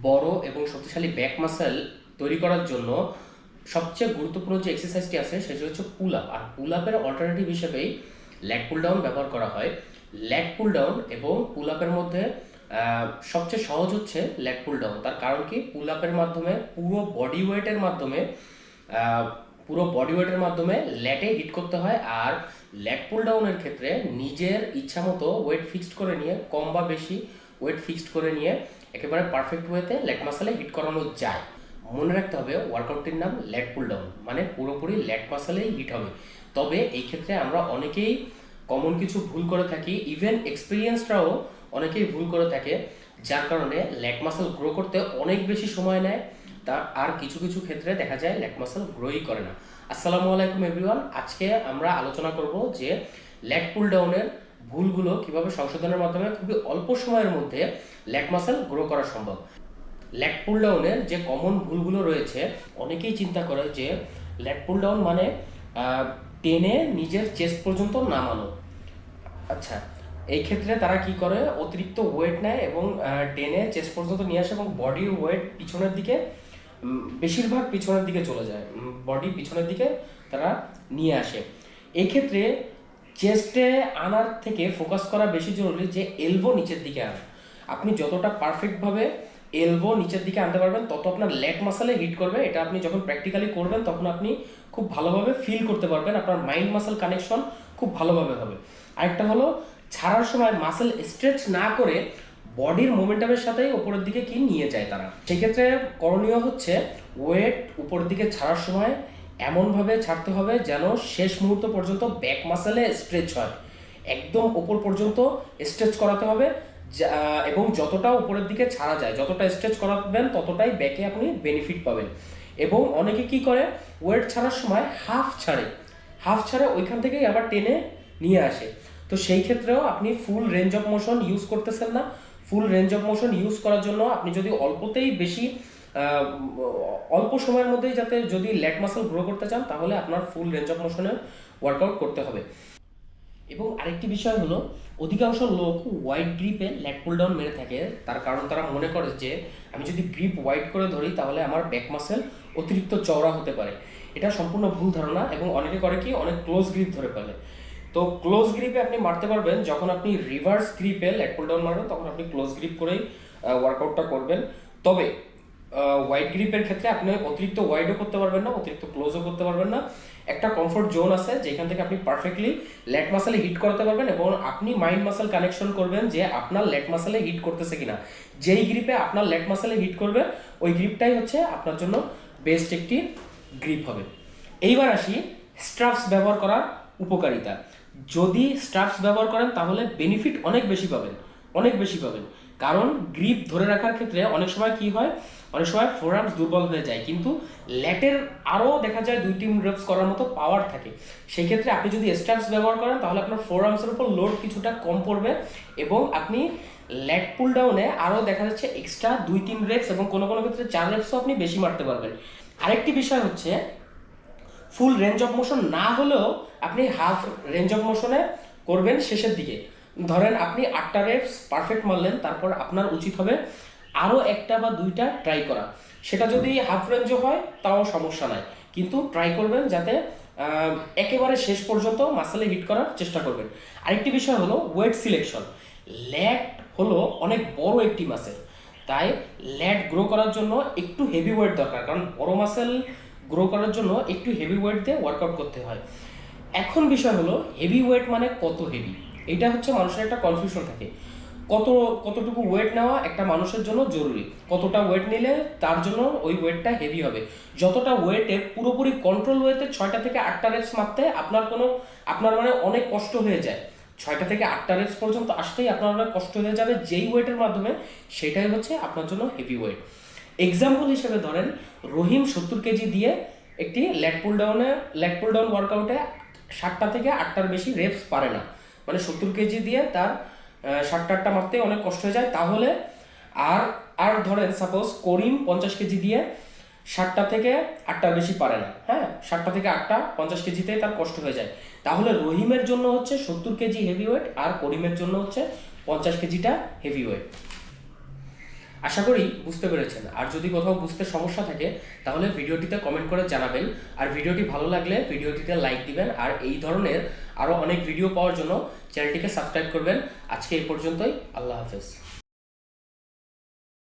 বড় এবং শক্তিশালী ব্যাক মাসেল তৈরি করার জন্য সবচেয়ে গুরুত্বপূর্ণ যে এক্সারসাইজটি আছে সেটি হচ্ছে পুল আপ। আর পুল আপের অল্টারনেটিভ হিসেবেই ল্যাগ পুল ডাউন ব্যবহার করা হয়। ল্যাগ পুল ডাউন এবং পুল আপের মধ্যে সবচেয়ে সহজ হচ্ছে ল্যাগ পুল ডাউন। তার কারণ কি, পুল আপের মাধ্যমে পুরো বডি ওয়েটের মাধ্যমে ল্যাটে হিট করতে হয়। আর ল্যাগ পুল ডাউনের ক্ষেত্রে নিজের ইচ্ছা মতো ওয়েট ফিক্সড করে নিয়ে, কম বা বেশি ওয়েট ফিক্সড করে নিয়ে একেবারে পারফেক্ট ওয়েতে ল্যাগ মাসেলে হিট করানো যায়। মনে রাখতে হবে ওয়ার্কআউটটির নাম ল্যাগ পুল ডাউন, মানে পুরোপুরি ল্যাগ মাসেলেই হিট হবে। তবে এই ক্ষেত্রে আমরা অনেকেই কমন কিছু ভুল করে থাকি, ইভেন এক্সপিরিয়েন্সরাও অনেকেই ভুল করে থাকে, যার কারণে ল্যাগ মাসেল গ্রো করতে অনেক বেশি সময় নেয়। আর কিছু কিছু ক্ষেত্রে দেখা যায় ল্যাগ মাসেল গ্রোই করে না। আসসালামু আলাইকুম এভরিওয়ান, আজকে আমরা আলোচনা করব যে ল্যাগ পুল ডাউনের ভুলগুলো কিভাবে সংশোধনের মাধ্যমে খুবই অল্প সময়ের মধ্যে ল্যাগ মাসেল গ্রো করা সম্ভব। ল্যাগ পুল ডাউনের যে কমন ভুলগুলো রয়েছে, অনেকেই চিন্তা করে যে ল্যাগ পুল ডাউন মানে টেনে নিজের চেস্ট পর্যন্ত নামানো। আচ্ছা, এই ক্ষেত্রে তারা কি করে, অতিরিক্ত ওয়েট নেয় এবং টেনে চেস্ট পর্যন্ত নিয়ে আসে এবং বডির ওয়েট পিছনের দিকে, বেশিরভাগ পিছনের দিকে চলে যায়, বডি পিছনের দিকে তারা নিয়ে আসে। এই ক্ষেত্রে চেস্টে আনার থেকে ফোকাস করা বেশি জরুরি যে এলবো নিচের দিকে আনা। আপনি যতটা পারফেক্টভাবে এলবো নিচের দিকে আনতে পারবেন তত আপনার ল্যাগ মাসেলে হিট করবে। এটা আপনি যখন প্র্যাকটিক্যালি করবেন তখন আপনি খুব ভালোভাবে ফিল করতে পারবেন, আপনার মাইন্ড মাসেল কানেকশন খুব ভালোভাবে হবে। আরেকটা হলো, ছাড়ার সময় মাসেল স্ট্রেচ না করে বডির মোমেন্টামের সাথেই উপরের দিকে কি নিয়ে যায় তারা। সেক্ষেত্রে করণীয় হচ্ছে ওয়েট উপরের দিকে ছাড়ার সময় এমনভাবে ছাড়তে হবে যেন শেষ মুহূর্ত পর্যন্ত ব্যাক মাসেলে স্ট্রেচ হয়, একদম উপর পর্যন্ত স্ট্রেচ করাতে হবে। এবং যতটা উপরের দিকে ছাড়া যায়, যতটা স্ট্রেচ করাবেন ততটাই ব্যাকে আপনি বেনিফিট পাবেন। এবং অনেকে কি করে, ওয়েট ছাড়ার সময় হাফ ছাড়ে ওইখান থেকেই আবার টেনে নিয়ে আসে। তো সেই ক্ষেত্রেও আপনি full range of motion use করতেছেন না। Full range of motion use করার জন্য আপনি যদি অল্প সময়ের মধ্যেই যাতে যদি ল্যাগ মাসেল গ্রো করতে চান, তাহলে আপনার ফুল রেঞ্জ অফ মোশনে ওয়ার্কআউট করতে হবে। এবং আরেকটি বিষয় হলো, অধিকাংশ লোক ওয়াইড গ্রিপে ল্যাগ পুল ডাউন মেরে থাকে। তার কারণ তারা মনে করে যে আমি যদি গ্রিপ ওয়াইড করে ধরি তাহলে আমার ব্যাক মাসেল অতিরিক্ত চওড়া হতে পারে। এটা সম্পূর্ণ ভুল ধারণা। এবং অনেকে করে কি, অনেক ক্লোজ গ্রিপ ধরে ফেলে। তো ক্লোজ গ্রিপে আপনি মারতে পারবেন যখন আপনি রিভার্স গ্রিপে ল্যাগ পুল ডাউন মারবেন, তখন আপনি ক্লোজ গ্রিপ করেই ওয়ার্কআউটটা করবেন। তবে ওয়াইড গ্রিপের ক্ষেত্রে আপনি অতিরিক্ত ওয়াইডও করতে পারবেন না, অতিরিক্ত ক্লোজও করতে পারবেন না। একটা কমফোর্ট জোন আছে যেখান থেকে আপনি পারফেক্টলি ল্যাগ মাসেলে হিট করতে পারবেন এবং আপনি মাইন্ড মাসেল কানেকশন করবেন যে আপনার ল্যাগ মাসেলে হিট করতেছে কিনা। যেই গ্রিপে আপনার ল্যাগ মাসেলে হিট করবে ওই গ্রিপটাই হচ্ছে আপনার জন্য বেস্ট একটি গ্রিপ হবে। এইবার আসি স্ট্রাপস ব্যবহার করার উপকারিতা। যদি স্ট্রাপস ব্যবহার করেন তাহলে বেনিফিট অনেক বেশি পাবেন। কারণ গ্রিপ ধরে রাখার ক্ষেত্রে অনেক সময় কি হয়, অনেক সময় ফোরআর্মস দুর্বল হয়ে যায়, কিন্তু ল্যাটের আরও দেখা যায় 2-3 রেপস করার মতো পাওয়ার থাকে। সেই ক্ষেত্রে আপনি যদি স্ট্রাপস ব্যবহার করেন তাহলে আপনার ফোরআর্মসের উপর লোড কিছুটা কম পড়বে এবং আপনি ল্যাগ পুল ডাউনে আরও দেখা যাচ্ছে এক্সট্রা 2-3 রেপস এবং কোনো কোনো ক্ষেত্রে 4 রেপসও আপনি বেশি মারতে পারবেন। আরেকটি বিষয় হচ্ছে, ফুল রেঞ্জ অফ মোশন না হলেও আপনি হাফ রেঞ্জ অফ মোশনে করবেন শেষের দিকে। ধরেন আপনি 8টা রেপস পারফেক্ট মারলেন, তারপর আপনার উচিত হবে আরও 1টা বা 2টা ট্রাই করা। সেটা যদি হাফ রেঞ্জও হয় তাও সমস্যা নাই, কিন্তু ট্রাই করবেন যাতে একেবারে শেষ পর্যন্ত মাসেলে হিট করার চেষ্টা করবেন। আরেকটি বিষয় হলো ওয়েট সিলেকশন। ল্যাট হলো অনেক বড় একটি মাসেল, তাই ল্যাট গ্রো করার জন্য একটু হেভি ওয়েট দরকার, কারণ বড় মাসেল গ্রো করার জন্য একটু হেভি ওয়েট দিয়ে ওয়ার্কআউট করতে হয়। এখন বিষয় হলো, হেভি ওয়েট মানে কত হেভি, এটা হচ্ছে মানুষের একটা কনফিউশন থাকে। কতটুকু ওয়েট নেওয়া একটা মানুষের জন্য জরুরি, কতটা ওয়েট নিলে তার জন্য ওই ওয়েটটা হেভি হবে। যতটা ওয়েটে পুরোপুরি কন্ট্রোল ওয়েতে 6টা থেকে 8টা রেপস মারতে আপনার মানে অনেক কষ্ট হয়ে যায়। 6টা থেকে 8টা রেপস পর্যন্ত আসতেই আপনার অনেক কষ্ট হয়ে যাবে যেই ওয়েটের মাধ্যমে, সেটাই হচ্ছে আপনার জন্য হেভি ওয়েট। এক্সাম্পল হিসেবে ধরেন, রহিম 70 কেজি দিয়ে একটি ল্যাগ পুল ডাউন ওয়ার্কআউটে 7টা থেকে 8টার বেশি রেপস পারে না। মানে 70 কেজি দিয়ে তার 7টা মারতে অনেক কষ্ট হয়ে যায়। তাহলে আর আর ধরেন সাপোজ করিম 50 কেজি দিয়ে 7টা থেকে 8টার বেশি পারে না, হ্যাঁ, 7টা থেকে 8টা 50 কেজিতে তার কষ্ট হয়ে যায়। তাহলে রহিমের জন্য হচ্ছে 70 কেজি হেভি ওয়েট আর করিমের জন্য হচ্ছে 50 কেজিটা হেভি ওয়েট। আশা করি বুঝতে পেরেছেন। আর যদি কোথাও বুঝতে সমস্যা থাকে তাহলে ভিডিওটিতে কমেন্ট করে জানাবেন। আর ভিডিওটি ভালো লাগলে ভিডিওটিতে লাইক দিবেন। আর এই ধরনের আরও অনেক ভিডিও পাওয়ার জন্য চ্যানেলটিকে সাবস্ক্রাইব করবেন। আজকে এই পর্যন্তই। আল্লাহ হাফেজ।